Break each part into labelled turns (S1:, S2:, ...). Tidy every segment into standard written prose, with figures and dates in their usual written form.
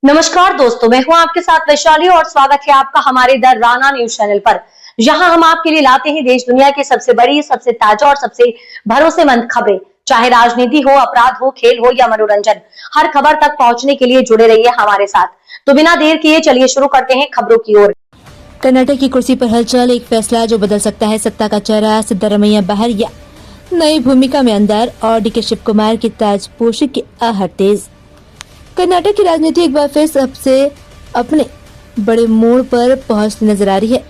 S1: नमस्कार दोस्तों, मैं हूं आपके साथ वैशाली और स्वागत है आपका हमारे द राना न्यूज चैनल पर। यहां हम आपके लिए लाते हैं देश दुनिया की सबसे बड़ी, सबसे ताजा और सबसे भरोसेमंद खबरें। चाहे राजनीति हो, अपराध हो, खेल हो या मनोरंजन, हर खबर तक पहुंचने के लिए जुड़े रहिए हमारे साथ। तो बिना देर किए चलिए शुरू करते हैं खबरों की ओर।
S2: कर्नाटक की कुर्सी पर हलचल, एक फैसला जो बदल सकता है सत्ता का चेहरा। सिद्धारमैया बाहर या नई भूमिका में अंदर, और डीके शिव कुमार की ताजपोशी की आहट तेज। कर्नाटक की राजनीति एक बार फिर सबसे अपने बड़े मोड़ पर पहुंचती नजर आ रही है,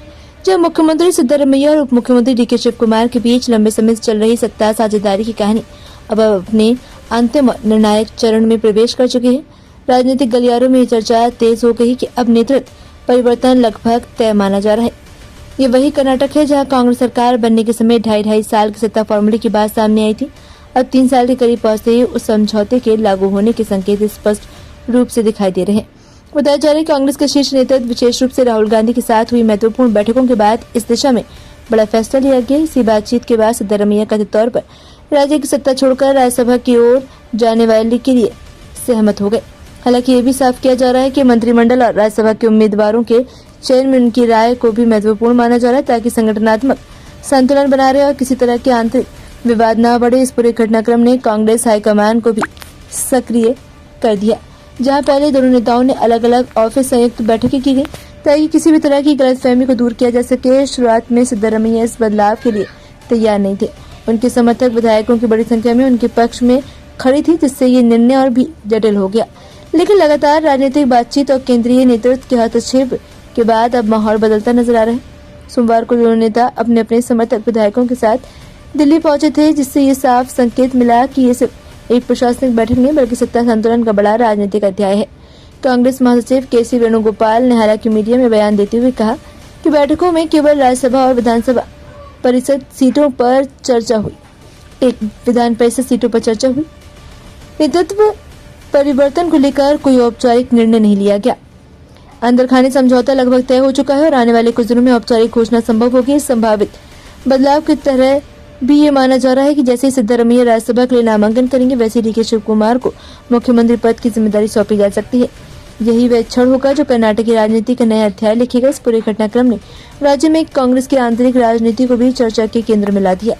S2: जब मुख्यमंत्री सिद्धारमैया और उप मुख्यमंत्री डीके शिव कुमार के बीच लंबे समय से चल रही सत्ता साझेदारी की कहानी अब अपने अंतिम निर्णायक चरण में प्रवेश कर चुकी है। राजनीतिक गलियारों में चर्चा तेज हो गई कि अब नेतृत्व परिवर्तन लगभग तय माना जा रहा है। ये वही कर्नाटक है जहां कांग्रेस सरकार बनने के समय 2.5 साल की सत्ता फॉर्मूले की बात सामने आई थी। अब 3 साल के करीब पहुंचते ही उस समझौते के लागू होने के संकेत स्पष्ट रूप से दिखाई दे रहे हैं। बताया जा रहा है कि कांग्रेस के शीर्ष नेतृत्व, विशेष रूप से राहुल गांधी के साथ हुई महत्वपूर्ण बैठकों के बाद इस दिशा में बड़ा फैसला लिया गया। इसी बातचीत के बाद सिद्धारमैया कथित तौर पर राज्य की सत्ता छोड़कर राज्यसभा की ओर जाने वाले के लिए सहमत हो गए। हालांकि ये भी साफ किया जा रहा है कि मंत्रिमंडल और राज्यसभा के उम्मीदवारों के चयन में उनकी राय को भी महत्वपूर्ण माना जा रहा है, ताकि संगठनात्मक संतुलन बना रहे और किसी तरह के आंतरिक विवाद न बढ़े। इस पूरे घटनाक्रम ने कांग्रेस हाईकमान को भी सक्रिय कर दिया, जहां पहले दोनों नेताओं ने अलग अलग ऑफिस संयुक्त बैठकें की गई ताकि किसी भी तरह की गलतफहमी को दूर किया जा सके। शुरुआत में सिद्धारमैया इस बदलाव के लिए तैयार नहीं थे। उनके समर्थक विधायकों की बड़ी संख्या में उनके पक्ष में खड़ी थी, जिससे ये निर्णय और भी जटिल हो गया। लेकिन लगातार राजनीतिक बातचीत और केंद्रीय नेतृत्व के हस्तक्षेप के बाद अब माहौल बदलता नजर आ रहा है। सोमवार को दोनों नेता अपने अपने समर्थक विधायकों के साथ दिल्ली पहुंचे थे, जिससे ये साफ संकेत मिला कि ये सिर्फ एक प्रशासनिक बैठक नहीं बल्कि सत्ता संतुलन का बड़ा राजनीतिक अध्याय है। कांग्रेस महासचिव के.सी. वेणुगोपाल ने हालांकि मीडिया में बयान देते हुए कहा कि बैठकों में केवल राज्यसभा और विधानसभा परिषद सीटों पर चर्चा हुई। नेतृत्व परिवर्तन को लेकर कोई औपचारिक निर्णय नहीं लिया गया। अंदरखानी समझौता लगभग तय हो चुका है और आने वाले कुछ दिनों में औपचारिक घोषणा संभव होगी। संभावित बदलाव की तरह भी ये माना जा रहा है कि जैसे ही सिद्धारमैया राज्यसभा के लिए नामांकन करेंगे, वैसे डीके शिव कुमार को मुख्यमंत्री पद की जिम्मेदारी सौंपी जा सकती है। यही वह क्षण होगा जो कर्नाटक की राजनीति का नया अध्याय लिखेगा। इस पूरे घटनाक्रम ने राज्य में कांग्रेस की आंतरिक राजनीति को भी चर्चा के केंद्र में ला दिया।